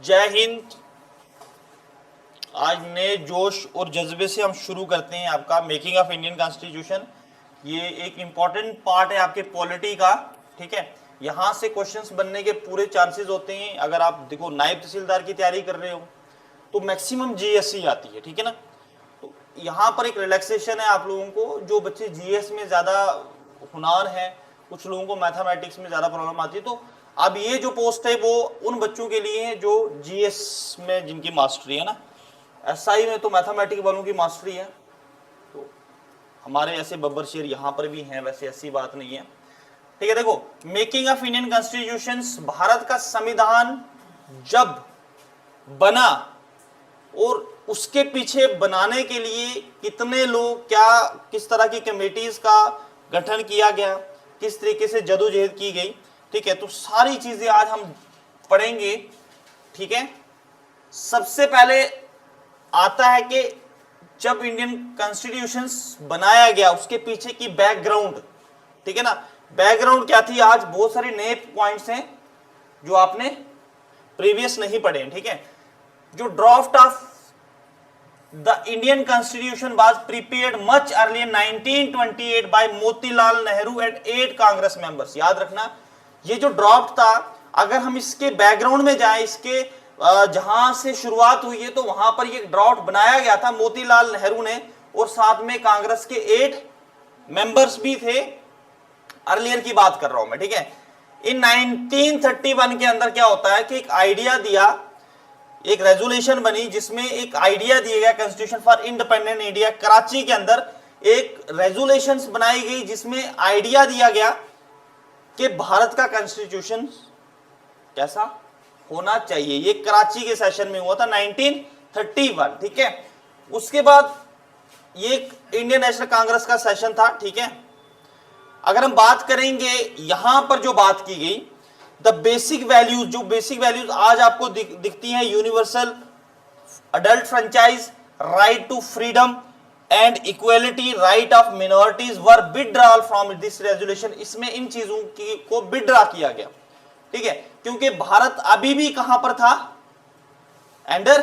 जय हिंद। आज नए जोश और जज्बे से हम शुरू करते हैं आपका मेकिंग ऑफ इंडियन कॉन्स्टिट्यूशन। ये एक इम्पॉर्टेंट पार्ट है आपके पॉलिटी का, ठीक है। यहाँ से क्वेश्चंस बनने के पूरे चांसेस होते हैं। अगर आप देखो नायब तहसीलदार की तैयारी कर रहे हो तो मैक्सिमम जीएससी आती है, ठीक है ना। तो यहाँ पर एक रिलैक्सेशन है आप लोगों को, जो बच्चे जीएस में ज़्यादा हुनार है, कुछ लोगों को मैथमेटिक्स में ज़्यादा प्रॉब्लम आती है। तो अब ये जो पोस्ट है वो उन बच्चों के लिए है जो जीएस में जिनकी मास्टरी है ना। एसआई में तो मैथमेटिक्स वालों की मास्टरी है, तो हमारे ऐसे बब्बर शेर यहाँ पर भी हैं, वैसे ऐसी बात नहीं है, ठीक है। देखो making of Indian constitution, Bharat का संविधान जब बना और उसके पीछे बनाने के लिए कितने लोग, क्या किस तरह की कमेटीज का गठन किया गया, किस तरीके से जदोजहद की गई, ठीक है। तो सारी चीजें आज हम पढ़ेंगे, ठीक है। सबसे पहले आता है कि जब इंडियन कॉन्स्टिट्यूशन बनाया गया उसके पीछे की बैकग्राउंड, ठीक है ना। बैकग्राउंड क्या थी, आज बहुत सारे नए पॉइंट्स हैं जो आपने प्रीवियस नहीं पढ़े हैं, ठीक है। जो draft of the Indian constitution was prepared much earlier 1928 by Motilal Nehru and 8 Congress members. याद रखना ये जो ड्राफ्ट था, अगर हम इसके बैकग्राउंड में जाएं, इसके जहां से शुरुआत हुई है, तो वहां पर ये ड्राफ्ट बनाया गया था मोतीलाल नेहरू ने, और साथ में कांग्रेस के 8 मेंबर्स भी थे। अर्लियर की बात कर रहा हूं मैं, ठीक है। इन 1931 के अंदर क्या होता है कि एक आइडिया दिया, एक रेजोल्यूशन बनी जिसमें एक आइडिया दिया गया constitution for independent India. Karachi के अंदर एक रेजोल्यूशन बनाई गई जिसमें आइडिया दिया गया कि भारत का कॉन्स्टिट्यूशन कैसा होना चाहिए। ये कराची के सेशन में हुआ था 1931, ठीक है। उसके बाद ये इंडियन नेशनल कांग्रेस का सेशन था, ठीक है। अगर हम बात करेंगे यहां पर जो बात की गई, द बेसिक वैल्यूज, जो बेसिक वैल्यूज आज आपको दिखती हैं, universal adult franchise, right to freedom and equality, right of minorities were withdrawal from this resolution. इसमें इन चीजों की को विथड्रॉ किया गया, ठीक है, क्योंकि भारत अभी भी कहां पर था, अंडर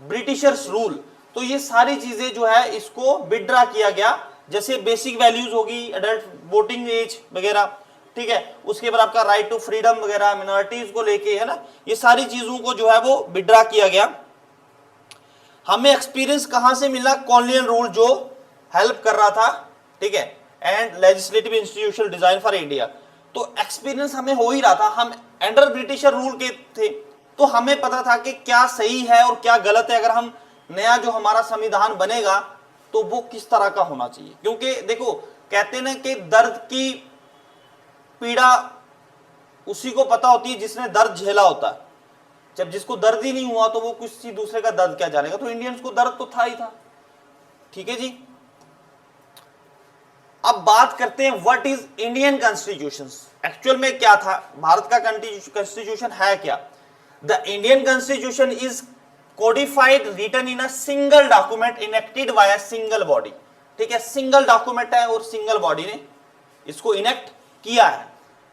ब्रिटिशर्स रूल। तो ये सारी चीजें जो है इसको विथड्रॉ किया गया, जैसे बेसिक वैल्यूज होगी, अडल्ट वोटिंग एज वगैरह, ठीक है। उसके बाद आपका राइट टू फ्रीडम वगैरह, मिनोरिटीज को लेके, है ना, ये सारी चीजों को जो है वो विथड्रॉ किया गया। हमें एक्सपीरियंस कहां से मिला, कॉलोनियल रूल जो हेल्प कर रहा था, ठीक है, and legislative institution design for India. तो एक्सपीरियंस हमें हो ही रहा था, हम अंडर ब्रिटिशर रूल के थे, तो हमें पता था कि क्या सही है और क्या गलत है। अगर हम नया जो हमारा संविधान बनेगा तो वो किस तरह का होना चाहिए, क्योंकि देखो कहते ना कि दर्द की पीड़ा उसी को पता होती है जिसने दर्द झेला होता है। जब जिसको दर्द ही नहीं हुआ तो वो किसी दूसरे का दर्द क्या जानेगा। तो इंडियंस को दर्द तो था ही था, ठीक है जी। अब बात करते हैं what is Indian constitution. Actual में क्या था, भारत का कॉन्स्टिट्यूशन है क्या। The Indian constitution is codified written in a single document enacted by a single body, ठीक है। सिंगल डॉक्यूमेंट है और सिंगल बॉडी ने इसको इनेक्ट किया है।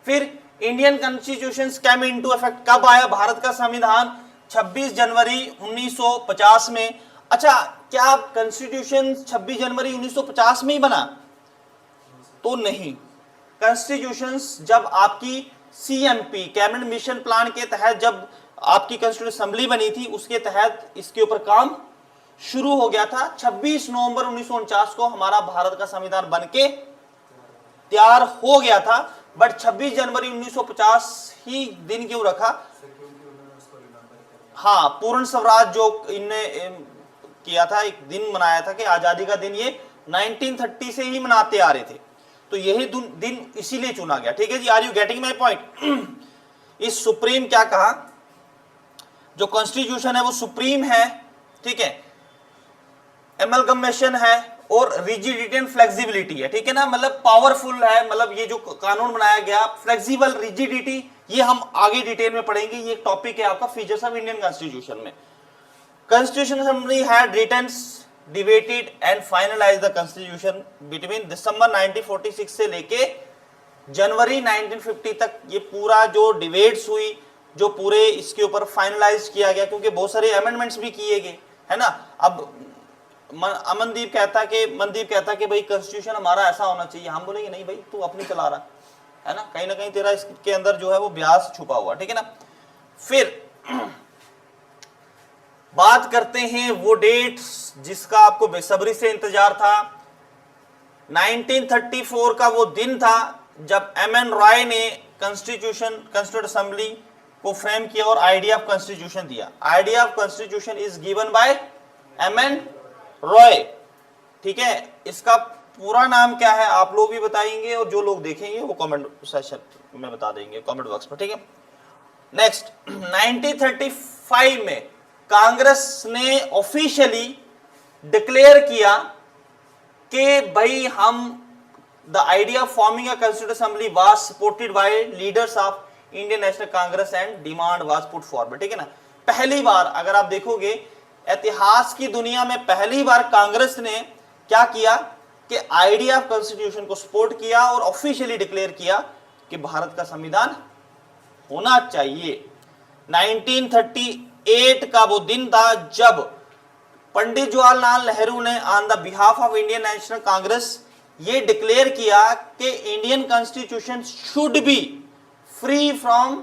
फिर Indian constitution came into effect कब आया, भारत का संविधान 26 जनवरी 1950 में। अच्छा, क्या कॉन्स्टिट्यूशन 26 जनवरी 1950 में ही बना, तो नहीं। कॉन्स्टिट्यूशन जब आपकी सीएमपी कैबिनेट मिशन प्लान के तहत जब आपकी कॉन्स्टिट्यूशन असेंबली बनी थी, उसके तहत इसके ऊपर काम शुरू हो गया था। 26 नवंबर 1949 को हमारा भारत का संविधान बनके तैयार हो गया था, बट 26 जनवरी 1950 ही दिन क्यों रखा। हाँ, पूर्ण स्वराज जो इनने किया था, एक दिन मनाया था कि आजादी का दिन, ये 1930 से ही मनाते आ रहे थे, तो यही दिन इसीलिए चुना गया, ठीक है जी। Are you getting my point. इस सुप्रीम क्या कहा, जो कॉन्स्टिट्यूशन है वो सुप्रीम है, ठीक है, एमलगमेशन है और रिजिडिटी एंड फ्लेक्सिबिलिटी है, ठीक है ना, मतलब पावरफुल है। मतलब ये जो कानून बनाया गया, फ्लेक्सिबल, रिजिडिटी, ये हम आगे डिटेल में पढ़ेंगे। ये एक टॉपिक है आपका फीचर्स ऑफ इंडियन कॉन्स्टिट्यूशन में। Constitution assembly had written debated and finalise the constitution between दिसंबर 1946 से लेके जनवरी 1950 तक। ये पूरा जो डिबेट्स हुई जो पूरे इसके ऊपर फाइनलाइज किया गया, क्योंकि बहुत सारे अमेंडमेंट्स भी किए गए, है ना। अब मनदीप कहता कि भाई कॉन्स्टिट्यूशन हमारा ऐसा होना चाहिए, हम बोलेंगे नहीं भाई तू अपनी चला रहा है ना, कहीं ना कहीं तेरा इसके अंदर जो है वो ब्याज छुपा हुआ, ठीक है ना। फिर बात करते हैं वो डेट जिसका आपको बेसब्री से इंतजार था। 1934 का वो दिन था जब एम.एन. रॉय ने कॉन्स्टिट्यूट असेंबली को फ्रेम किया और आइडिया ऑफ कॉन्स्टिट्यूशन दिया। Idea of constitution is given by M.N.. Roy, ठीक है। इसका पूरा नाम क्या है आप लोग भी बताएंगे और जो लोग देखेंगे वो कमेंट सेशन में बता देंगे, कमेंट बॉक्स में, ठीक है। नेक्स्ट 1935 में कांग्रेस ने ऑफिशियली डिक्लेयर किया कि भाई हम the idea of forming a constitute assembly was supported by leaders of Indian national Congress and demand was put forward, ठीक है ना। पहली बार अगर आप देखोगे इतिहास की दुनिया में पहली बार कांग्रेस ने क्या किया कि आइडिया ऑफ कॉन्स्टिट्यूशन को सपोर्ट किया और ऑफिशियली डिक्लेयर किया कि भारत का संविधान होना चाहिए। 1938 का वो दिन था जब पंडित जवाहरलाल नेहरू ने on the behalf of Indian national Congress ये डिक्लेयर किया कि Indian constitution should be free from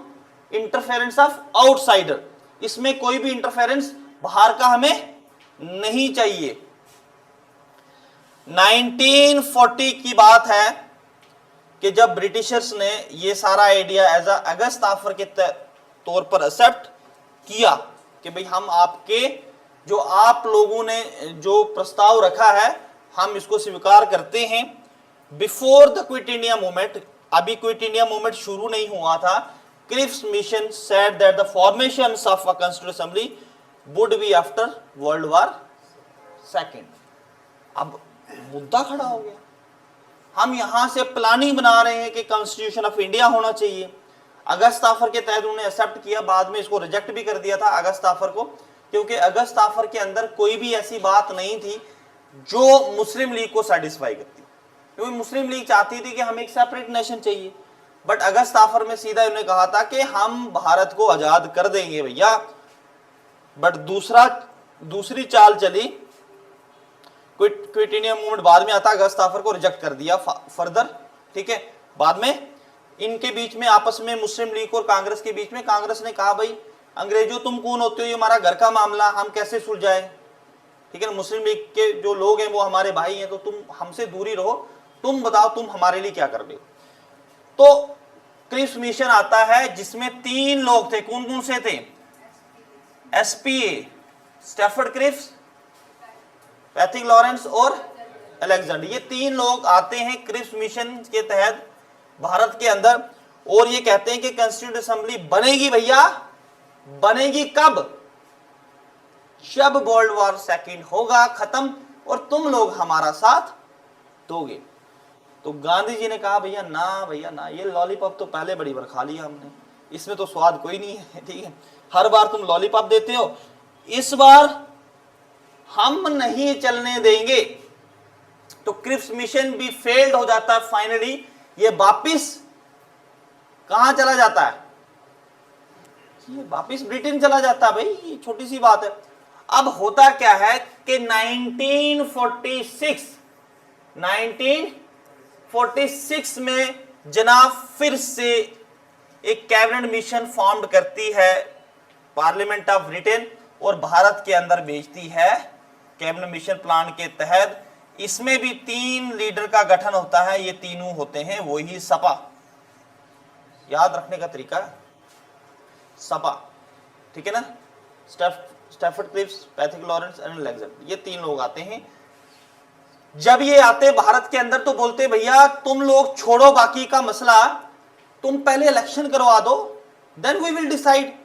interference of outsider, इसमें कोई भी इंटरफेरेंस बाहर का हमें नहीं चाहिए। 1940 की बात है कि जब ब्रिटिशर्स ने ये सारा आइडिया एज अगस्त ऑफर के तौर पर एक्सेप्ट किया कि भाई हम आपके जो आप लोगों ने जो प्रस्ताव रखा है हम इसको स्वीकार करते हैं। Before the Quit India movement, अभी क्विट इंडिया मूवमेंट शुरू नहीं हुआ था, Cripps mission said that the formation of a constitute assembly would be after world war second. अब मुद्दा खड़ा हो गया, हम यहां से प्लानिंग बना रहे हैं कि कॉन्स्टिट्यूशन ऑफ इंडिया होना चाहिए। अगस्त ऑफर के तहत उन्होंने एक्सेप्ट किया, बाद में इसको रिजेक्ट भी कर दिया था अगस्त ऑफर को, क्योंकि अगस्त ऑफर के अंदर कोई भी ऐसी बात नहीं थी जो मुस्लिम लीग को सेटिस्फाई करती, क्योंकि मुस्लिम लीग चाहती थी कि हमें एक सेपरेट नेशन चाहिए। बट अगस्त ऑफर में सीधा उन्होंने कहा था कि हम भारत को आजाद कर देंगे भैया। बट दूसरी चाल चली, क्विट इंडिया मूवमेंट बाद में आता, अगस्त ऑफर को रिजेक्ट कर दिया फर्दर, ठीक है। बाद में इनके बीच में आपस में मुस्लिम लीग और कांग्रेस के बीच में कांग्रेस ने कहा भाई अंग्रेजों तुम कौन होते हो, ये हमारा घर का मामला, हम कैसे सुलझाए, ठीक है ना। मुस्लिम लीग के जो लोग हैं वो हमारे भाई हैं, तो तुम हमसे दूरी रहो, तुम बताओ तुम हमारे लिए क्या कर रहे हो। तो क्रिप्स मिशन आता है जिसमें 3 लोग थे, कौन कौन से थे? SPA Stafford Cripps, Pethick Lawrence और अलेक्जेंडर, ये 3 लोग आते हैं क्रिप्स मिशन के तहत भारत के अंदर और ये कहते हैं कि कॉन्स्टिट्यूट असेंबली बनेगी भैया। बनेगी कब? जब वर्ल्ड वॉर सेकेंड होगा खत्म और तुम लोग हमारा साथ दोगे। तो गांधी जी ने कहा भैया ना, ये लॉलीपॉप तो पहले बड़ी बार खा लिया हमने, इसमें तो स्वाद कोई नहीं है, ठीक है। हर बार तुम लॉलीपॉप देते हो, इस बार हम नहीं चलने देंगे। तो क्रिप्स मिशन भी फेल्ड हो जाता है फाइनली, ये वापिस कहां चला जाता है? ये वापिस ब्रिटेन चला जाता है भाई, ये छोटी सी बात है। अब होता क्या है कि 1946 में जनाब फिर से एक कैबिनेट मिशन फॉर्म करती है पार्लियामेंट ऑफ ब्रिटेन और भारत के अंदर भेजती है कैबिनेट मिशन प्लान के तहत। इसमें भी 3 लीडर का गठन होता है, ये तीनों होते हैं वही सपा, याद रखने का तरीका है सपा, ठीक है ना। Stafford Cripps, Pethick Lawrence and Alexander, ये 3 लोग आते हैं। जब ये आते भारत के अंदर तो बोलते भैया तुम लोग छोड़ो बाकी का मसला, तुम पहले इलेक्शन करवा दो, देन वी विल डिसाइड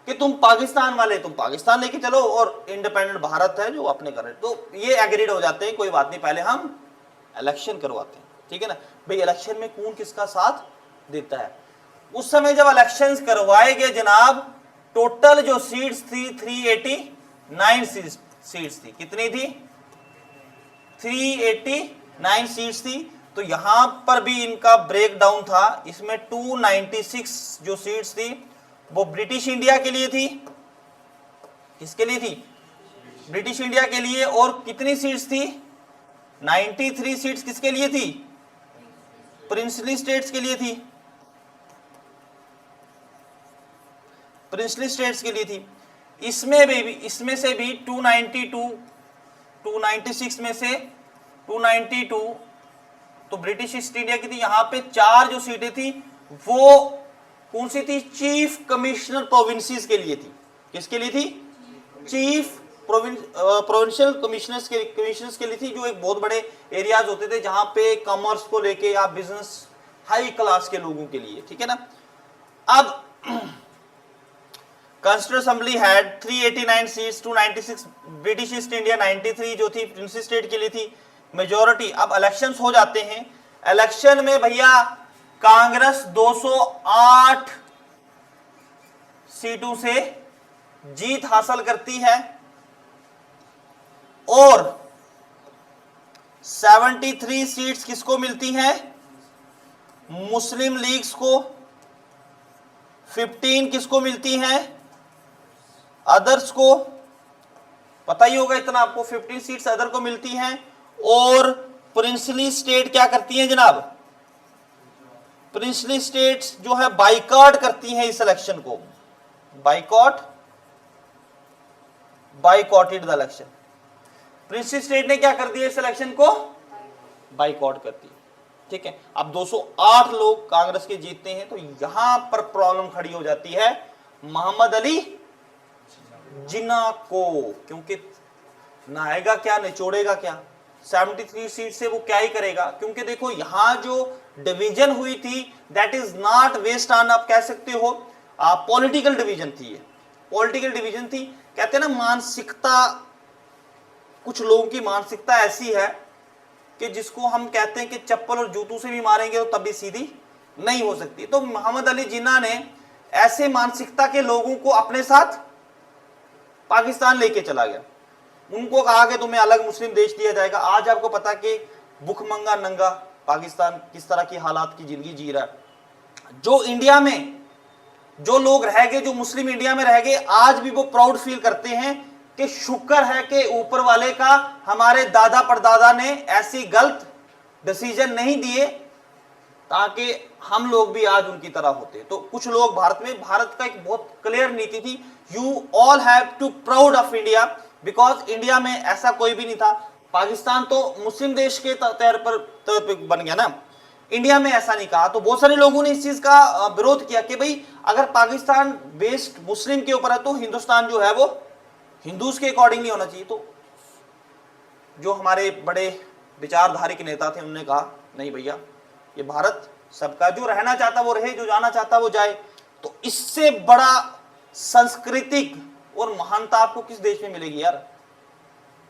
कि तुम पाकिस्तान वाले तुम पाकिस्तान लेके चलो और इंडिपेंडेंट भारत है जो अपने कर रहे। तो ये एग्रीड हो जाते हैं, कोई बात नहीं, पहले हम इलेक्शन करवाते हैं, ठीक है ना भाई। इलेक्शन में कौन किसका साथ देता है? उस समय जब इलेक्शंस करवाए गए जनाब, टोटल जो सीट्स थी 389 सीट्स थी। कितनी थी? 389 सीट्स थी। तो यहां पर भी इनका ब्रेकडाउन था, इसमें 296 जो सीट्स थी वो ब्रिटिश इंडिया के लिए थी। किसके लिए थी? ब्रिटिश इंडिया के लिए। और कितनी सीट्स थी? 93 सीट्स किसके लिए थी? प्रिंसली स्टेट्स के लिए थी। प्रिंसली स्टेट्स के लिए थी। इसमें से भी 296 में से 292 तो ब्रिटिश ईस्ट इंडिया की थी। यहां पे 4 जो सीटें थी वो कौन सी थी? चीफ कमिश्नर प्रोविंसेस के लिए थी। किसके लिए थी? चीफ प्रोविंशियल कमिश्नर्स के लिए थी, जो एक बहुत बड़े एरियाज होते थे जहां पे कॉमर्स को लेके या बिजनेस हाई क्लास के लोगों के लिए, ठीक है ना। अब constituent assembly had 389 seats, 296 British east India, 93 जो थी प्रिंसी स्टेट के लिए थी मेजोरिटी। अब इलेक्शंस हो जाते हैं। इलेक्शन में भैया कांग्रेस 208 सीटों से जीत हासिल करती है और 73 सीट्स किसको मिलती हैं? मुस्लिम लीग्स को। 15 किसको मिलती हैं? अदर्स को। पता ही होगा इतना आपको, 15 सीट्स अदर को मिलती हैं। और प्रिंसली स्टेट क्या करती हैं जनाब? प्रिंसली स्टेट्स जो है बाइकॉट करती हैं इस इलेक्शन को। Boycotted the election. Princely state ने क्या कर दिया? इस इलेक्शन को बाइकॉट कर दिया, ठीक है। अब 208 लोग कांग्रेस के जीतते हैं। तो यहां पर प्रॉब्लम खड़ी हो जाती है मोहम्मद अली जिन्ना को, क्योंकि नहाएगा क्या, निचोड़ेगा क्या? 73 सीट से वो क्या ही करेगा? क्योंकि देखो यहां जो डिवीजन हुई थी that is not based on, आप कह सकते हो पॉलिटिकल डिवीजन थी। ये पॉलिटिकल डिवीजन थी। कहते हैं ना मानसिकता, कुछ लोगों की मानसिकता ऐसी है कि जिसको हम कहते हैं कि चप्पल और जूतों से भी मारेंगे तो तभी सीधी नहीं हो सकती। तो मोहम्मद अली जिन्ना ने ऐसे मानसिकता के लोगों को अपने साथ पाकिस्तान लेके चला गया। उनको कहा कि तुम्हें अलग मुस्लिम देश दिया जाएगा। आज आपको पता कि भूखमंगा नंगा पाकिस्तान किस तरह की हालात की जिंदगी जी रहा है। जो इंडिया में जो लोग रह गए, जो मुस्लिम इंडिया में रह गए, आज भी वो प्राउड फील करते हैं कि शुक्र है कि ऊपर वाले का हमारे दादा परदादा ने ऐसी गलत डिसीजन नहीं दिए ताकि हम लोग भी आज उनकी तरह होते। तो कुछ लोग भारत का एक बहुत क्लियर नीति थी, you all have to proud of India, because India में ऐसा कोई भी नहीं था। पाकिस्तान तो मुस्लिम देश के तौर पर बन गया ना, इंडिया में ऐसा नहीं कहा। तो बहुत सारे लोगों ने इस चीज का विरोध किया कि भाई अगर पाकिस्तान बेस्ड मुस्लिम के ऊपर है तो हिंदुस्तान जो है वो हिंदूज के अकॉर्डिंगली होना चाहिए। तो जो हमारे बड़े विचारधारी के नेता थे उन्होंने कहा नहीं भैया, ये भारत सबका, जो रहना चाहता वो रहे, जो जाना चाहता वो जाए। तो इससे बड़ा सांस्कृतिक और महानता आपको किस देश में मिलेगी यार?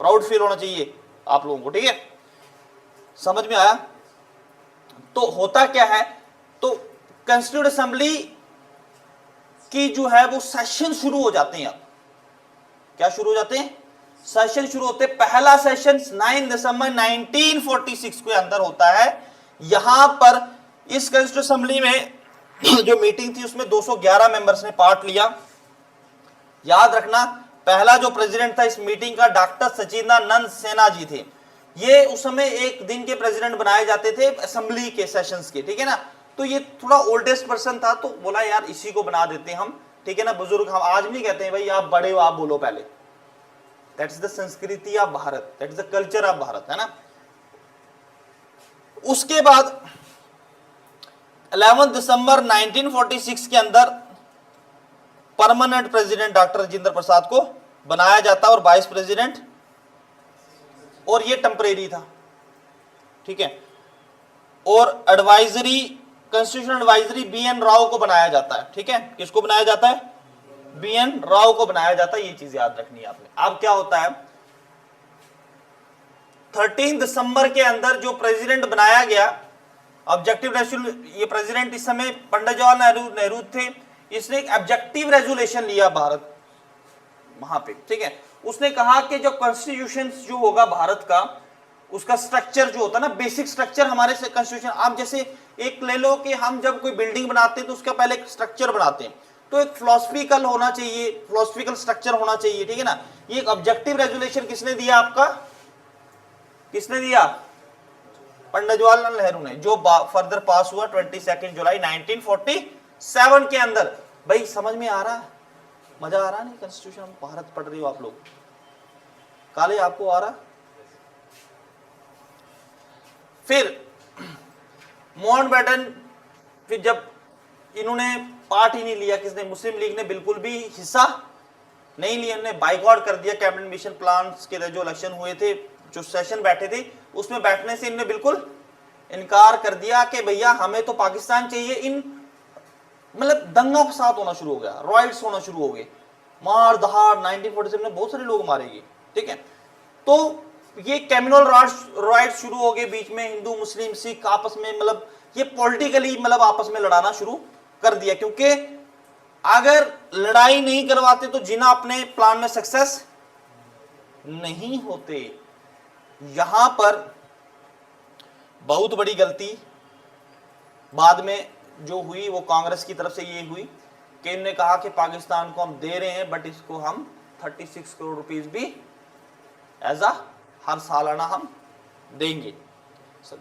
प्राउड फील होना चाहिए आप लोगों को, ठीक है। समझ में आया? तो होता क्या है, तो कॉन्स्टिट्यूएंट असेंबली की जो है वो सेशन शुरू हो जाते हैं। अब क्या शुरू हो जाते हैं? सेशन शुरू होते हैं। पहला सेशन 9 दिसंबर 1946 के अंदर होता है। यहां पर इस कॉन्स्टिट्यूएंट असेंबली में जो मीटिंग थी उसमें 211 मेंबर्स ने पार्ट लिया। याद रखना, पहला जो प्रेसिडेंट था इस मीटिंग का डॉक्टर सचिदानंद सिन्हा जी थे। ये उस समय एक दिन के प्रेसिडेंट बनाए जाते थे असेंबली के सेशंस के, ठीक है ना। तो ये थोड़ा ओल्डेस्ट पर्सन था, तो बोला यार इसी को बना देते हैं हम, ठीक है ना। बुजुर्ग हम आज नहीं कहते हैं भाई आप बड़े हो आप बोलो पहले। दैट्स द संस्कृति of Bharat, that's the culture of Bharat, है ना। उसके बाद 11 दिसंबर 1946 के अंदर परमानेंट प्रेसिडेंट डॉक्टर राजेंद्र प्रसाद को बनाया जाता और वाइस प्रेसिडेंट, और ये टेम्परेरी था, ठीक है। और advisory, constitution advisory BN Rao को बनाया जाता है, ठीक है। किसको बनाया जाता है? BN राव को बनाया जाता है। ये चीज याद रखनी है आपने। अब क्या होता है, 13 दिसंबर के अंदर जो प्रेसिडेंट बनाया गया, ऑब्जेक्टिव रेजोल्यूशन, ये प्रेसिडेंट इस समय पंडित जवाहरलाल नेहरू थे। इसने एक ऑब्जेक्टिव रेजोल्यूशन लिया भारत वहां पे, ठीक है। उसने कहा कि जो कॉन्स्टिट्यूशन जो होगा भारत का, उसका स्ट्रक्चर जो होता है ना, बेसिक स्ट्रक्चर हमारे कॉन्स्टिट्यूशन, आप जैसे एक ले लो कि हम जब कोई बिल्डिंग बनाते हैं तो उसका पहले एक स्ट्रक्चर बनाते हैं। तो एक फिलोसफिकल होना चाहिए, फिलोसफिकल स्ट्रक्चर होना चाहिए, ठीक है ना। ये एक ऑब्जेक्टिव रेजुलेशन किसने दिया आपका, किसने दिया, पंडित जवाहरलाल नेहरू ने, जो फर्दर पास हुआ 22 जुलाई 1947 के अंदर। भाई समझ में आ रहा है, मजा आ रहा नहीं, कॉन्स्टिट्यूशन भारत पढ़ रही हो आप लोग, काले आपको आ रहा। फिर माउंटबेटन, फिर जब इन्होंने पार्ट ही नहीं लिया, किसने, मुस्लिम लीग ने बिल्कुल भी हिस्सा नहीं लिया, इन्होंने बाइकआउट कर दिया कैबिनेट मिशन प्लान्स के जो इलेक्शन हुए थे, जो सेशन बैठे थे, उसमें बैठने से इन्होंने बिल्कुल इनकार कर दिया कि भैया हमें तो पाकिस्तान चाहिए। इन मतलब दंगा फसाद होना शुरू हो गया, रॉयट्स होना शुरू हो गए, मार दहाड़, 1947 में बहुत सारे लोग मारे गए, ठीक है। तो ये कम्युनल रॉयट्स शुरू हो गए बीच में, हिंदू मुस्लिम सिख आपस में, मतलब ये पॉलिटिकली मतलब आपस में लड़ाना शुरू कर दिया, क्योंकि अगर लड़ाई नहीं करवाते तो जिन्ना अपने प्लान में सक्सेस नहीं होते। यहां पर बहुत बड़ी गलती बाद में जो हुई वो कांग्रेस की तरफ से ये हुई कि इन्होंने कहा कि पाकिस्तान को हम दे रहे हैं बट इसको हम 36 करोड़ रुपीस भी एज अ हर सालाना हम देंगे।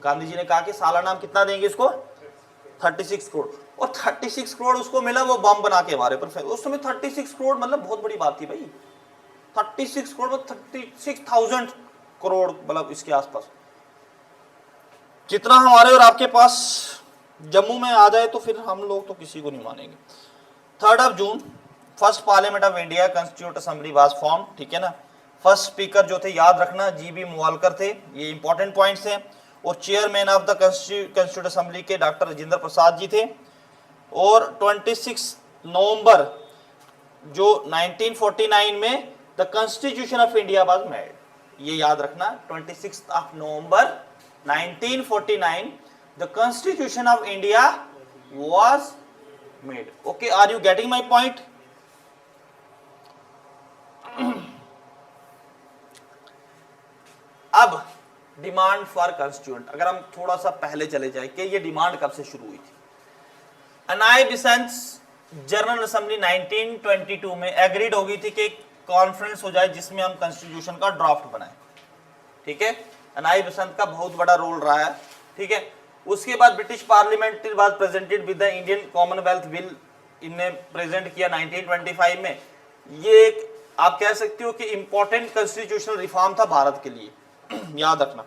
गांधी जी ने कहा कि सालाना हम कितना देंगे इसको, 36 करोड़, और 36 करोड़ उसको मिला, वो बम बना के हमारे ऊपर। उस समय 36 करोड़ मतलब बहुत बड़ी बात थी भाई, 36 करोड़, 36,000 करोड़, मतलब इसके आसपास। जितना हमारे और आपके पास जम्मू में आ जाए तो फिर हम लोग तो किसी को नहीं मानेंगे। 3 June first parliament of India constitute assembly was form, ठीक है ना। फर्स्ट स्पीकर जो थे याद रखना GB मुवालकर थे, ये इंपॉर्टेंट पॉइंट्स हैं। और chairman of the constitute assembly के डॉक्टर राजेंद्र प्रसाद जी थे। और 26 नवंबर जो 1949 में the constitution of India was made, ये याद रखना, 26 नवंबर 1949 the constitution of India was made. Okay, are you getting my point? अब डिमांड फॉर कॉन्स्टिट्यूएंट, अगर हम थोड़ा सा पहले चले जाए कि ये डिमांड कब से शुरू हुई थी। अनाई बिसेंस जनरल असेंबली 1922 में एग्रीड हो गई थी कि कॉन्फ्रेंस हो जाए जिसमें हम कॉन्स्टिट्यूशन का ड्राफ्ट बनाएं, ठीक है। अनाई बिसेंट का बहुत बड़ा रोल रहा है, ठीक है। उसके बाद British parliament was presented with the Indian Commonwealth bill, इनने प्रेजेंट किया 1925 में। ये एक आप कह सकते हो कि इंपॉर्टेंट कॉन्स्टिट्यूशनल रिफॉर्म था भारत के लिए, याद रखना,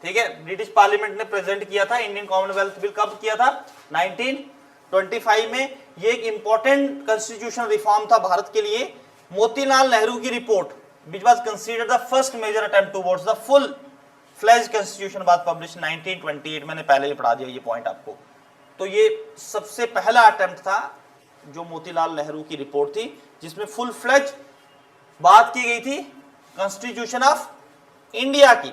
ठीक है। ब्रिटिश पार्लियामेंट ने प्रेजेंट किया था इंडियन कॉमनवेल्थ बिल, कब किया था, 1925 में। ये एक इंपॉर्टेंट कॉन्स्टिट्यूशनल रिफॉर्म था भारत के लिए। मोतीलाल नेहरू की report which was considered the first major attempt towards the full fledged constitution was published 1928, मैंने पहले ही पढ़ा दिया ये पॉइंट आपको। तो ये सबसे पहला अटेम्प्ट था जो मोतीलाल नेहरू की रिपोर्ट थी, जिसमें फुल फ्लेज बात की गई थी कॉन्स्टिट्यूशन ऑफ इंडिया की।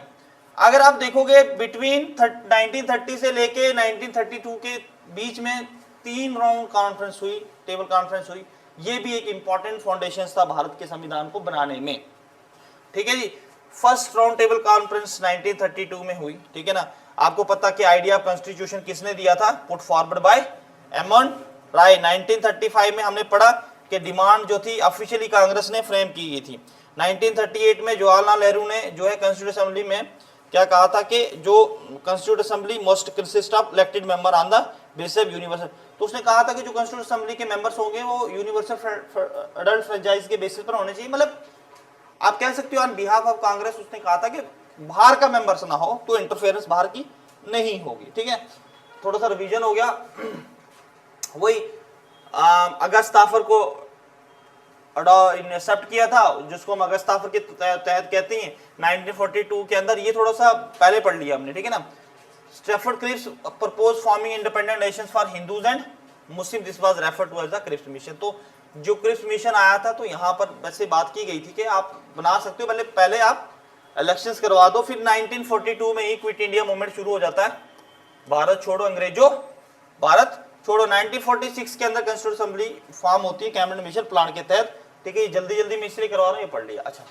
अगर आप देखोगे बिटवीन 1930 से लेके 1932 के बीच में 3 राउंड कॉन्फ्रेंस हुई, टेबल कॉन्फ्रेंस हुई। ये भी एक इंपॉर्टेंट फाउंडेशन था भारत के संविधान को बनाने में, ठीक है जी। फर्स्ट राउंड टेबल कॉन्फ्रेंस 1932 में हुई, ठीक है ना। आपको पता कि आइडिया ऑफ कॉन्स्टिट्यूशन किसने दिया था, पुट फॉरवर्ड बाय एम.एन. राय। 1935 में हमने पढ़ा कि डिमांड जो थी ऑफिशियली कांग्रेस ने फ्रेम की गई थी। 1938 में जवाहरलाल नेहरू ने जो है कॉन्स्टिट्यूट असेंबली में क्या कहा था कि जो constitute assembly must consist of elected member on the basis of universal. तो उसने कहा था कि जो कॉन्स्टिट्यूट असेंबली के मेंबर्स होंगे वो यूनिवर्सल अडल्ट फ्रेंचाइज के बेसिस पर होने चाहिए। मतलब आप कह सकते हो ऑन बिहाफ ऑफ कांग्रेस उसने कहा था कि बाहर का मेंबर्स ना हो तो इंटरफेरेंस बाहर की नहीं होगी, ठीक है। थोड़ा सा रिवीजन हो गया। वही अगस्त आफर को एक्सेप्ट किया था, जिसको हम अगस्त आफर के तहत कहते हैं 1942 के अंदर। ये थोड़ा सा पहले पढ़ लिया हमने, ठीक है ना। Stafford Cripps propose forming independent nations for Hindus and Muslim, this was referred to as the Cripps mission. तो जो क्रिप्स मिशन आया था तो यहाँ पर वैसे बात की गई थी कि आप बना सकते हो, पहले आप इलेक्शंस करवा दो। फिर 1942 में ही क्विट इंडिया मूवमेंट शुरू हो जाता है, भारत छोड़ो अंग्रेजों भारत छोड़ो। 1946 के अंदर कॉन्स्टिट्यूट असेंबली फॉर्म होती है कैबिनेट मिशन प्लान के तहत, ठीक है। जल्दी जल्दी में इसलिए करवा रहा हूं, ये पढ़ लिया। अच्छा,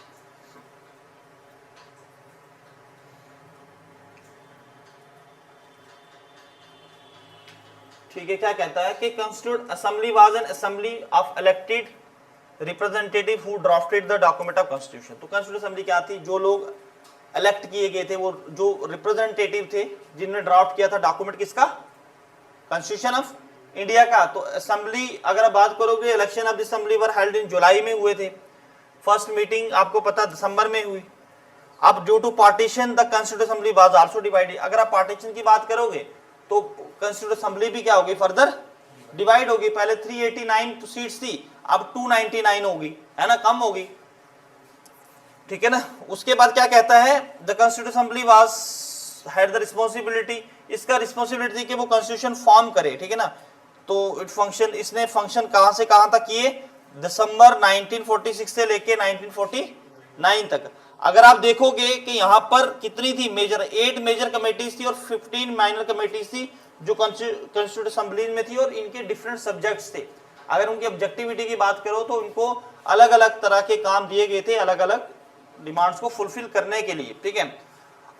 ठीक है, क्या कहता है कि constitute assembly was an assembly of elected representative who drafted the document of constitution. तो कॉन्स्टिट्यूशन असेंबली क्या थी, जो लोग इलेक्ट किए गए थे, वो जो रिप्रेजेंटेटिव थे जिन्होंने ड्राफ्ट किया था डॉक्यूमेंट किसका, कॉन्स्टिट्यूशन ऑफ इंडिया का। तो असेंबली अगर आप बात करोगे, election of assembly were held in जुलाई में हुए थे, फर्स्ट मीटिंग आपको पता दिसंबर में हुई। अब due to partition the constitution assembly was also divided. अगर आप पार्टीशन की बात करोगे तो कॉन्स्टिट्यूशन असेंबली भी क्या होगी, फर्दर डिवाइड होगी। पहले 389 सीट्स थी, अब 299 होगी, है ना, कम होगी, ठीक है ना। उसके बाद क्या कहता है, the constitution assembly was had the responsibility, इसका रिस्पांसिबिलिटी थी कि वो कॉन्स्टिट्यूशन फॉर्म करे, ठीक है ना। तो इट फंक्शन, इसने फंक्शन कहां से कहां तक किए, दिसंबर 1946 से लेके 1949 तक। अगर आप देखोगे कि यहाँ पर कितनी थी मेजर, 8 मेजर कमेटीज थी और 15 माइनर कमेटीज थी जो कॉन्स्टिट्यूशन असेंबली में थी, और इनके डिफरेंट सब्जेक्ट्स थे। अगर उनकी ऑब्जेक्टिविटी की बात करो तो इनको अलग अलग तरह के काम दिए गए थे, अलग अलग डिमांड्स को फुलफिल करने के लिए, ठीक है।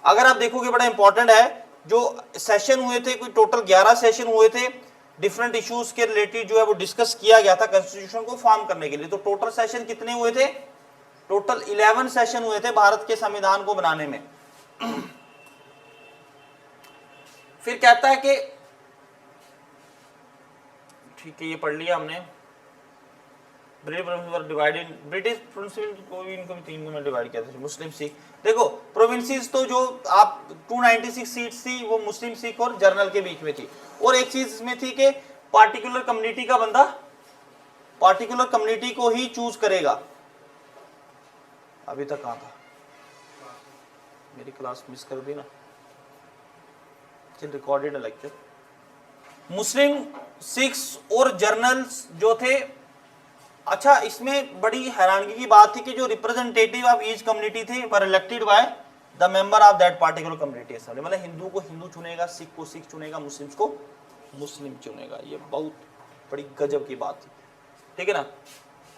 अगर आप देखोगे बड़ा इंपॉर्टेंट है, जो सेशन हुए थे, कोई टोटल 11 सेशन हुए थे, डिफरेंट इश्यूज के रिलेटेड जो है वो डिस्कस किया गया था कॉन्स्टिट्यूशन को फॉर्म करने के लिए। तो टोटल सेशन कितने हुए थे, टोटल 11 सेशन हुए थे भारत के संविधान को बनाने में। फिर कहता है कि ठीक है, ये पढ़ लिया हमने, ब्रिटिश प्रिंसिपल को भी, इनको भी 3 में डिवाइड किया था, मुस्लिम सिख। देखो प्रोविंसेस तो जो आप 296 सीट्स थी वो मुस्लिम सिख और जर्नल के बीच में थी। और एक चीज इसमें थी कि पार्टिकुलर कम्युनिटी का बंदा पार्टिकुलर कम्युनिटी को ही चूज करेगा। अभी तक कहां था, मेरी क्लास मिस कर दी ना, रिकॉर्डेड लेक्चर। मुस्लिम सिख्स और जर्नल्स जो थे, अच्छा इसमें बड़ी हैरानगी की बात थी कि जो रिप्रेजेंटेटिव ऑफ ईच कम्युनिटी थे were elected by the member of that particular community assembly. मतलब हिंदू को हिंदू चुनेगा, सिख को सिख चुनेगा, मुस्लिम्स को मुस्लिम चुनेगा। ये बहुत बड़ी गजब की बात थी, ठीक है ना।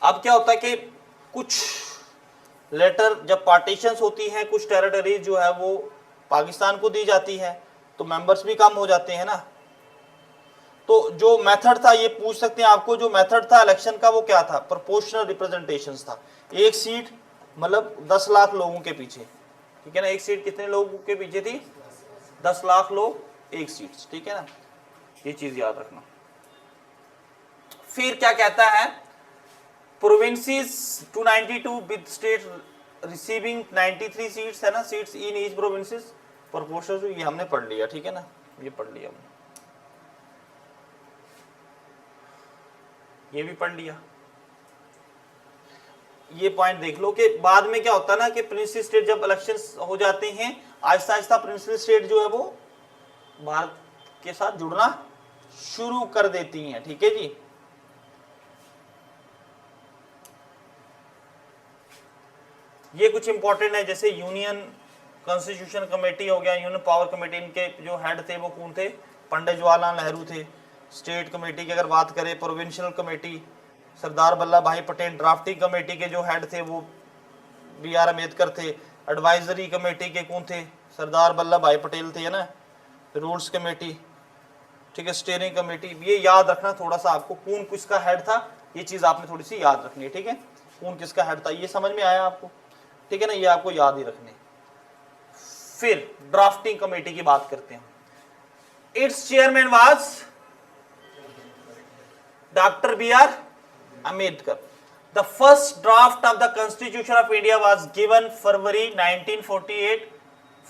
अब क्या होता है कि कुछ लेटर जब पार्टीशंस होती हैं, कुछ टेरिटरीज जो है वो पाकिस्तान को दी जाती है, तो मेंबर्स भी कम हो जाते हैं ना। तो जो मेथड था, ये पूछ सकते हैं आपको, जो मेथड था इलेक्शन का वो क्या था, प्रोपोर्शनल रिप्रेजेंटेशंस था। एक सीट मतलब 10 लाख लोगों के पीछे, ठीक है ना। एक सीट कितने लोगों के पीछे थी, 10 लाख लोग एक सीट, ठीक है ना, ये चीज याद रखना। फिर क्या कहता है, provinces 292 with state receiving 93 seats, है ना, seats in each provinces proportional, ये हमने पढ़ लिया, ठीक है ना, ये पढ़ लिया हमने, ये भी पढ़ लिया। ये पॉइंट देख लो कि बाद में क्या होता है ना कि प्रिंसिपल स्टेट जब इलेक्शंस हो जाते हैं, आहिस्ता आहिस्ता प्रिंसिपल स्टेट जो है वो भारत के साथ जुड़ना शुरू कर देती हैं, ठीक है जी। ये कुछ इंपॉर्टेंट है, जैसे यूनियन कॉन्स्टिट्यूशन कमेटी हो गया, यूनियन पावर कमेटी, इनके जो हेड थे वो कौन थे, पंडित जवाहरलाल नेहरू थे। स्टेट कमेटी की अगर बात करें, प्रोविंशियल कमेटी सरदार वल्लभ भाई पटेल, ड्राफ्टिंग कमेटी के जो हेड थे वो BR अम्बेडकर थे, एडवाइजरी कमेटी के कौन थे, सरदार वल्लभ भाई पटेल थे, है ना, रूल्स कमेटी, ठीक है, स्टीयरिंग कमेटी। ये याद रखना थोड़ा सा आपको, कौन किसका हेड था, ये चीज आपने थोड़ी सी याद रखनी है, ठीक है, कौन किसका हेड था, ये समझ में आया आपको, ठीक है ना, ये आपको याद ही रखने। फिर ड्राफ्टिंग कमेटी की बात करते हैं, it's chairman was Dr. B.R. Ambedkar. The first draft of the Constitution of India was given February 1948.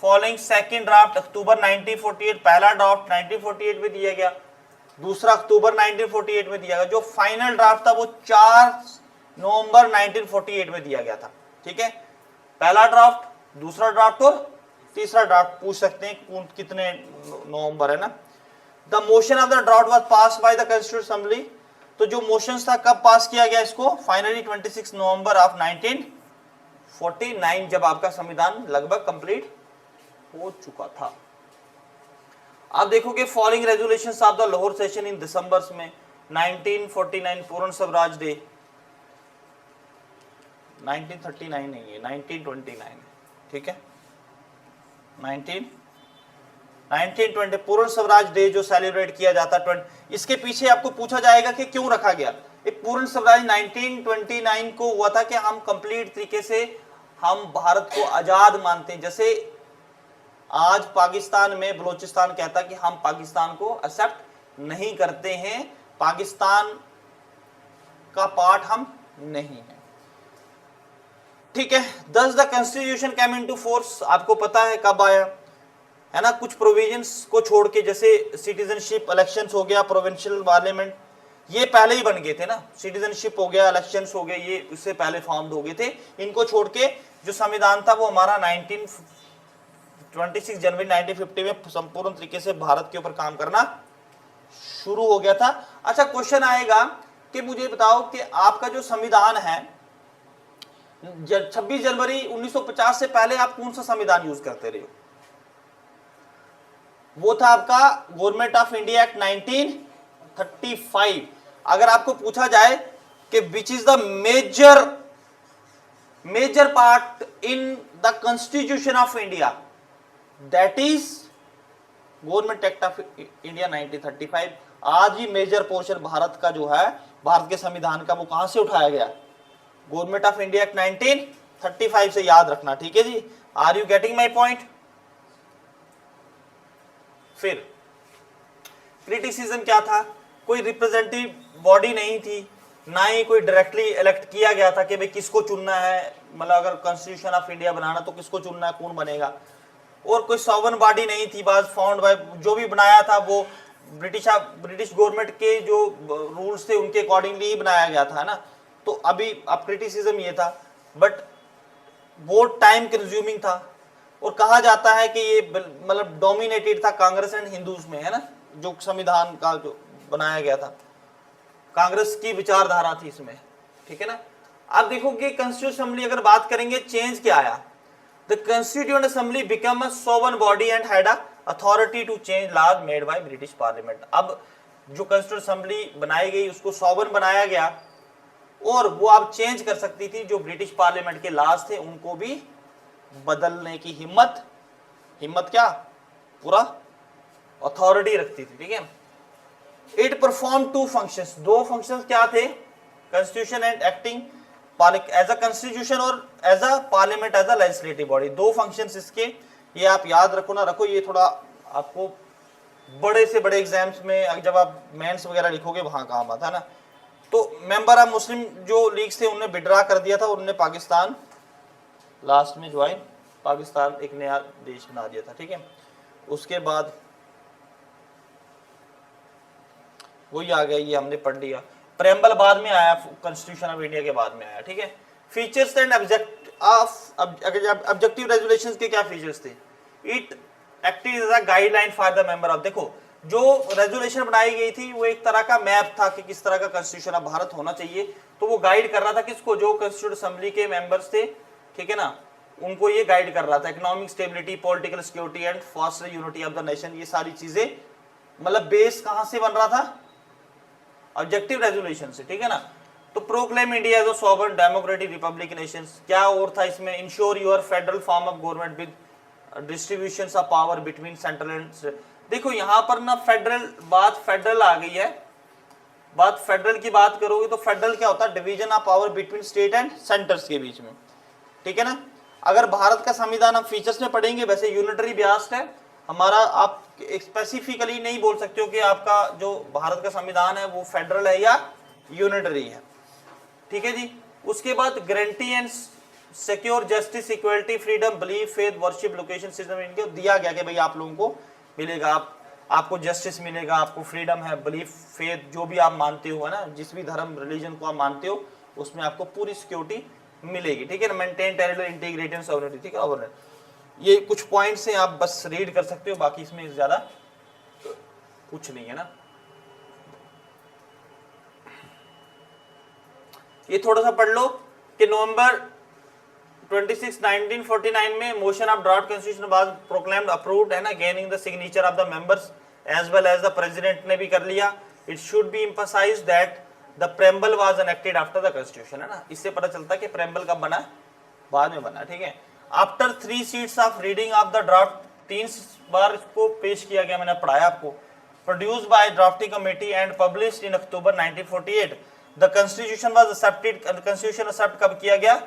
Following second draft October 1948. पहला ड्राफ्ट 1948 में दिया गया, दूसरा अक्टूबर 1948 में दिया गया। जो फाइनल ड्राफ्ट था वो 4 नवंबर 1948 में दिया गया था, ठीक है। पहला ड्राफ्ट, दूसरा ड्राफ्ट और तीसरा ड्राफ्ट पूछ सकते हैं कौन कितने नवंबर, है ना। The motion of the draft was pass by the constitution assembly. तो जो मोशंस था कब पास किया गया इसको, फाइनली 26 नवंबर ऑफ 1949, जब आपका संविधान लगभग कंप्लीट हो चुका था। आप देखोगे following resolutions of the Lahore session in दिसंबर में 1949 पूर्ण स्वराज डे, 1939 नहीं है, 1929, ठीक है, 19 1920 पूर्ण स्वराज डे जो सेलिब्रेट किया जाता है, इसके पीछे आपको पूछा जाएगा कि क्यों रखा गया। एक पूर्ण स्वराज 1929 को हुआ था कि हम कंप्लीट तरीके से हम भारत को आजाद मानते हैं। जैसे आज पाकिस्तान में बलूचिस्तान कहता है कि हम पाकिस्तान को एक्सेप्ट नहीं करते हैं, पाकिस्तान का पार्ट हम नहीं है, ठीक है। दस the constitution came into force, आपको पता है कब आया, है ना। कुछ प्रोविजंस को छोड़ के, जैसे सिटीजनशिप, इलेक्शंस हो गया, प्रोविंशियल पार्लियामेंट, ये पहले ही बन गए थे ना। सिटीजनशिप हो गया, इलेक्शंस हो गए, ये उससे पहले फॉर्म हो गए थे। इनको छोड़ के जो संविधान था वो हमारा 26 जनवरी 1950 में संपूर्ण तरीके से भारत के ऊपर काम करना शुरू हो गया था। अच्छा, क्वेश्चन आएगा कि मुझे बताओ कि आपका जो संविधान है 26 जनवरी 1950 से पहले आप कौन सा संविधान यूज करते रहे हो? वो था आपका गवर्नमेंट ऑफ इंडिया एक्ट 1935। अगर आपको पूछा जाए कि which is the major part in the constitution of India, that is government act of India 1935। आज ही मेजर पोर्शन भारत का जो है, भारत के संविधान का, वो कहां से उठाया गया? गवर्नमेंट ऑफ इंडिया एक्ट 1935 से, याद रखना, ठीक है जी। Are you getting my point? फिर क्रिटिसिज्म क्या था? कोई रिप्रेजेंटेटिव बॉडी नहीं थी, ना ही कोई डायरेक्टली इलेक्ट किया गया था कि भाई किसको चुनना है, मतलब अगर कॉन्स्टिट्यूशन ऑफ इंडिया बनाना तो किसको चुनना है, कौन बनेगा। और कोई सॉवरन बॉडी नहीं थी, बस फाउंड बाय, जो भी बनाया था वो ब्रिटिश गवर्नमेंट के जो रूल्स थे उनके अकॉर्डिंगली ही बनाया गया था, है ना। तो अभी अब क्रिटिसिज्म ये था, बट बहुत टाइम कंज्यूमिंग था, और कहा जाता है कि ये मतलब डोमिनेटेड था कांग्रेस एंड हिंदूज में, है ना। जो संविधान का जो बनाया गया था, कांग्रेस की विचारधारा थी इसमें, ठीक है ना। अब देखो कि कॉन्स्टिट्यूशन असेंबली अगर बात करेंगे, चेंज क्या आया? The constituent assembly become a sovereign body and had a authority to change laws made by British parliament. अब जो कॉन्स्टिट्यूएंट असेंबली बनाई गई उसको सोवरेन बनाया गया, और वो आप चेंज कर सकती थी। जो ब्रिटिश पार्लियामेंट के लॉज थे उनको भी बदलने की हिम्मत क्या, पूरा अथॉरिटी रखती थी, ठीक है। इट परफॉर्म टू फंक्शंस, दो फंक्शंस क्या थे? Constitution and acting as a constitution और as a parliament as a legislative body, दो फंक्शंस इसके। ये आप याद रखो ना रखो, ये थोड़ा आपको बड़े से बड़े एग्जाम्स में जब आप मेंस वगैरह लिखोगे वहां काम आता है ना। तो मेंबर ऑफ मुस्लिम जो लीग्स थे उन्होंने विड्रॉ कर दिया था, उन्होंने पाकिस्तान लास्ट में ज्वाइन, पाकिस्तान एक नया देश बना दिया था, ठीक है। उसके बाद वही आ गया, ये हमने पढ़ लिया। प्रेम्बल बाद में आया, कॉन्स्टिट्यूशन ऑफ इंडिया के बाद में आया, ठीक है। फीचर्स एंड ऑब्जेक्टिव रेजोल्यूशंस के क्या फीचर्स थे? It acted as a guideline for the member of, देखो जो रेजोल्यूशन बनाई गई थी वो एक तरह का मैप था कि किस तरह का कॉन्स्टिट्यूशन ऑफ भारत होना चाहिए। तो वो गाइड कर रहा था किसको? जो कॉन्स्टिट्यूएंट असेंबली के मेंबर्स थे, ठीक है ना, उनको ये गाइड कर रहा था। Economic stability, political security and faster unity of the nation, ये सारी चीजें मतलब बेस कहां से बन रहा था? ऑब्जेक्टिव रेजोल्यूशन से, ठीक है ना। तो proclaim India as a sovereign democratic republic nations, क्या और था इसमें? Ensure your federal form of government with distribution of power between central and, देखो यहां पर ना फेडरल, बात फेडरल आ गई है। बात फेडरल की बात करोगे तो फेडरल क्या होता है? Division of power between state and centres के बीच में, ठीक है ना। अगर भारत का संविधान हम फीचर्स में पढ़ेंगे, वैसे यूनिटरी बेस्ड है हमारा। आप स्पेसिफिकली नहीं बोल सकते हो कि आपका जो भारत का संविधान है वो फेडरल है या यूनिटरी है, ठीक है जी। उसके बाद guarantee and secure justice, equality, freedom, belief, faith, worship, location, system, इनको दिया गया कि भाई आप लोगों को मिलेगा, आपको जस्टिस मिलेगा, आपको फ्रीडम है, बिलीफ, फेथ, जो भी आप मानते हो, है ना, जिस भी धर्म रिलीजन को आप मानते हो उसमें आपको पूरी सिक्योरिटी मिलेगी, ठीक है ना। Maintain territorial integrity and sovereignty, ठीक है। ये कुछ पॉइंट्स हैं, आप बस रीड कर सकते हो, बाकी इसमें ज्यादा कुछ नहीं है ना। ये थोड़ा सा पढ़ लो कि नवंबर 26, 1949 में motion of draft constitution was proclaimed approved, है ना, gaining the signature of the members as well as the president ने भी कर लिया। It should be emphasised that the preamble was enacted after the constitution, है ना। इससे पता चलता है कि प्रेम्बल कब बना? बाद में बना, ठीक है। After 3 seats of reading of the draft 3 बार इसको पेश किया गया, मैंने पढ़ाया आपको। Produced by drafting committee and published in October 1948। The constitution was accepted, constitution accept कब किया गया?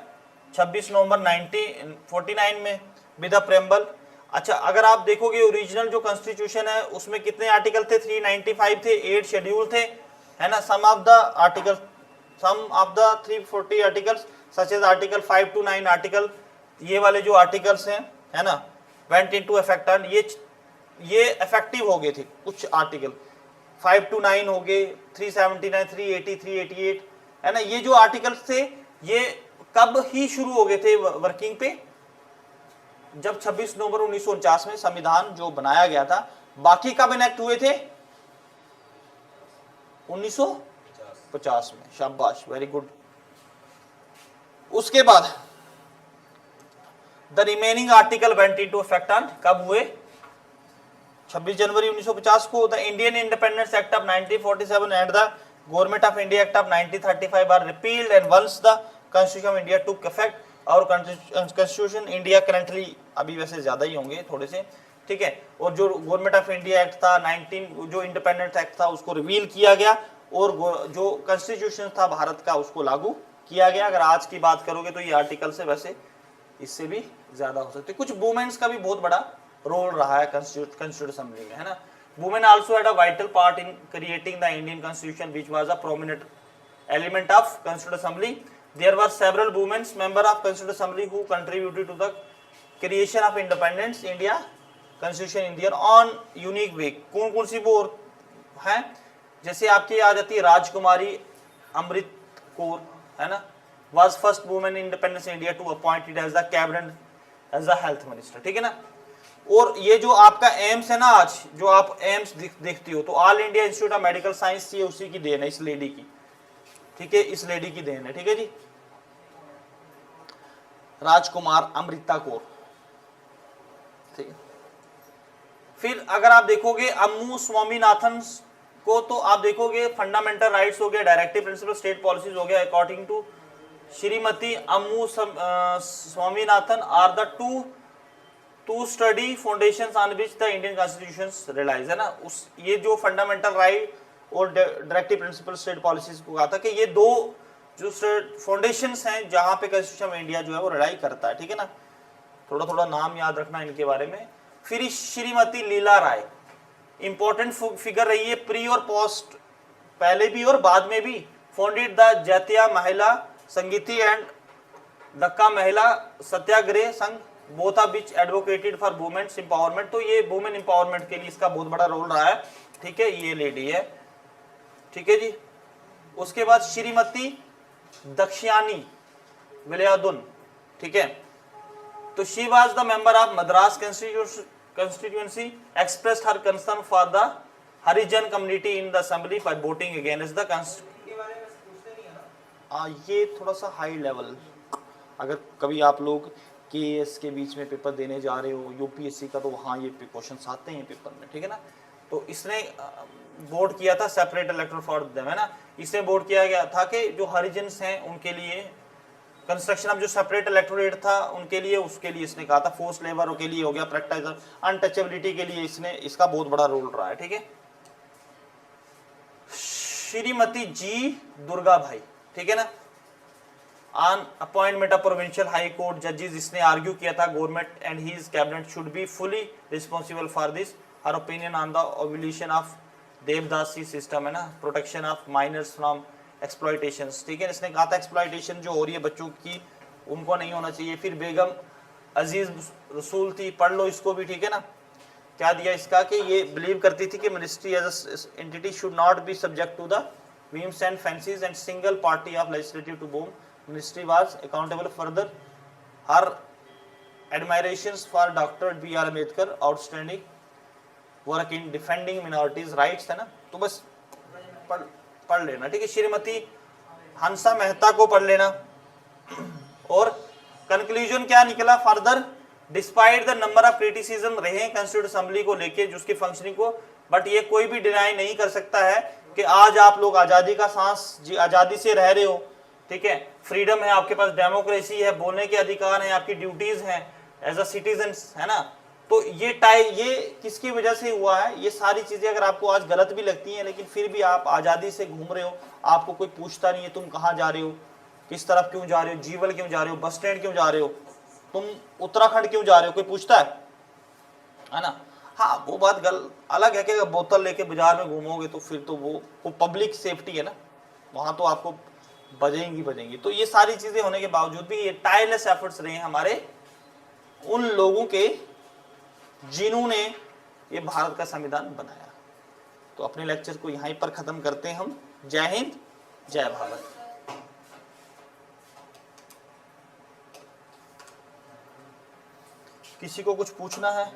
26 नवंबर 1949 में विद द प्रेम्बल। अच्छा, अगर आप देखोगे ओरिजिनल जो कॉन्स्टिट्यूशन है उसमें कितने आर्टिकल थे? 395 थे, 8 शेड्यूल थे, है ना। Some of the article, some of the 340 articles such as article 5 to 9 article, ये वाले जो आर्टिकल्स हैं, है ना, वेंट इनटू इफेक्ट एंड ये इफेक्टिव हो गए थे। कुछ आर्टिकल 5 to 9 हो गए, 379, 380, 388, है ना। ये जो आर्टिकल्स थे ये कब ही शुरू हो गए थे वर्किंग पे? जब 26 नवंबर 1949 में संविधान जो बनाया गया था। बाकी कब इनेक्ट हुए थे? 1950 में। शाबाश, वेरी गुड। उसके बाद the remaining article went into effect on कब हुए? 26 जनवरी 1950 को। The Indian independence act of 1947 and the government of India act of 1935 are repealed and once the constitution of India took effect. और constitution India currently अभी वैसे ज्यादा ही होंगे थोड़े से, ठीक है। और जो गवर्नमेंट ऑफ इंडिया एक्ट था 19, जो इंडिपेंडेंस एक्ट था उसको रिवील किया गया, और जो कॉन्स्टिट्यूशन था भारत का उसको लागू किया गया। अगर आज की बात करोगे तो ये आर्टिकल से वैसे इससे भी ज्यादा हो सकते। कुछ वुमेन्स का भी बहुत बड़ा रोल रहा है कॉन्स्टिट्यूशन असेंबली में, है ना। Women also had a vital part in creating the Indian constitution which was a prominent element of constitution assembly. There were several women member of Constituent Assembly who contributed to the creation of independence India Constitution India on unique way। कौन कौन सी वो हैं? जैसे आपकी आ जाती है राजकुमारी अमृत कौर, है ना, was first woman in independence India to appointed as the cabinet as the health minister, ठीक है ना। और ये जो आपका एम्स है ना, आज जो आप एम्स देखती हो, तो all India institute of medical science, ये उसी की देन है, इस लेडी की, ठीक है, इस लेडी की देन है, ठीक है जी, राजकुमार अमृता कौर, ठीक है। फिर अगर आप देखोगे अम्मू स्वामीनाथन को, तो आप देखोगे फंडामेंटल राइट्स हो गया, डायरेक्टिव प्रिंसिपल स्टेट पॉलिसीज हो गया। According to Shrimati Ammu Swaminathan are the two study foundations on which the Indian constitution relies, है ना। उस ये जो फंडामेंटल राइट और डायरेक्टिव प्रिंसिपल स्टेट पॉलिसीज को कहा था कि ये दो जो फाउंडेशंस हैं जहां पे कॉन्स्टिट्यूशन ऑफ इंडिया जो है वो रिलाई करता है, ठीक है ना। थोड़ा थोड़ा नाम याद रखना इनके बारे में। फिर श्रीमती लीला राय इंपॉर्टेंट फिगर रही है, प्री और पोस्ट, पहले भी और बाद में भी। फाउंडेड द जैतिया महिला संगीति and दक्का Mahila Satyagraha Sangh, both of which advocated for women's empowerment. तो ये वुमेन एम्पावरमेंट के लिए इसका बहुत बड़ा रोल रहा है, ठीक है, ये लेडी है, ठीक है जी। उसके बाद श्रीमती दक्षियानी विलयादुन, ठीक है, तो she was the member of Madras constituency expressed her concern for the Harijan community in the assembly bye voting against the ये थोड़ा सा हाई लेवल, अगर कभी आप लोग केएस के बीच में पेपर देने जा रहे हो यूपीएससी का, तो वहाँ ये क्वेश्चंस आते हैं पेपर में, ठीक है ना। तो इसने वोट किया था सेपरेट इलेक्टोरल फॉर देम, है ना। इसने वोट किया गया था कि जो हरिजन्स हैं उनके लिए कंस्ट्रक्शन ऑफ जो सेपरेट इलेक्टोरेट था उनके लिए, उसके लिए इसने कहा था। फोर्स लेबर के लिए हो गया, प्रैक्टिस अनटचेबिलिटी के लिए इसने, इसका बहुत बड़ा रोल रहा है, ठीक है। श्रीमती जी दुर्गा भाई, ठीक है ना, on appointment of provincial high court जजेस, इसने आर्ग्यू किया था government and his cabinet should be fully responsible for this. Her opinion on the evolution of devadasi system, है ना, प्रोटेक्शन ऑफ माइनर्स फ्रॉम एक्सप्लॉयटेशंस, ठीक है। इसने कहा था एक्सप्लॉयटेशन जो हो रही है बच्चों की उनको नहीं होना चाहिए। फिर बेगम अजीज रसूल थी, पढ़ लो इसको भी, ठीक है ना। क्या दिया इसका कि ये बिलीव करती थी कि ministry as entity should not be subject to the whims and fancies and single party of legislative to whom ministry was accountable. Further, her admirations for Dr. B.R. Ambedkar outstanding work in defending minorities rights, है ना। तो बस पढ़ लेना, ठीक है। श्रीमती हंसा मेहता को पढ़ लेना। और कंक्लूजन क्या निकला further, despite the number of criticism रहे कंस्टिट्यूट असेंबली को लेके, जो उसकी फंक्शनिंग को, बट ये कोई भी डिनाई नहीं कर सकता है कि आज आप लोग आजादी का सांस आजादी से रह रहे हो, ठीक है। फ्रीडम है आपके पास, डेमोक्रेसी है, बोलने के अधिकार हैं, आपकी ड्यूटीज हैं एज अ सिटीजन, है ना। तो ये टाई ये किसकी वजह से हुआ है? ये सारी चीजें अगर आपको आज गलत भी लगती हैं, लेकिन फिर भी आप आजादी से घूम रहे हो, आपको कोई पूछता नहीं है तुम कहाँ जा रहे हो, किस तरफ क्यों जा रहे हो, जीवल क्यों जा रहे हो, बस स्टैंड क्यों जा रहे हो, तुम उत्तराखंड क्यों जा रहे हो, कोई पूछता है ना? हाँ, वो बात अलग है कि अगर बोतल लेके बाजार में घूमोगे तो फिर तो वो पब्लिक सेफ्टी है ना, वहां तो आपको बजेंगी। तो ये सारी चीजें होने के बावजूद भी ये टायरलेस एफर्ट्स रहे हमारे उन लोगों के जिन्होंने ये भारत का संविधान बनाया। तो अपने लेक्चर को यहीं पर खत्म करते हैं हम। जय हिंद, जय भारत। किसी को कुछ पूछना है?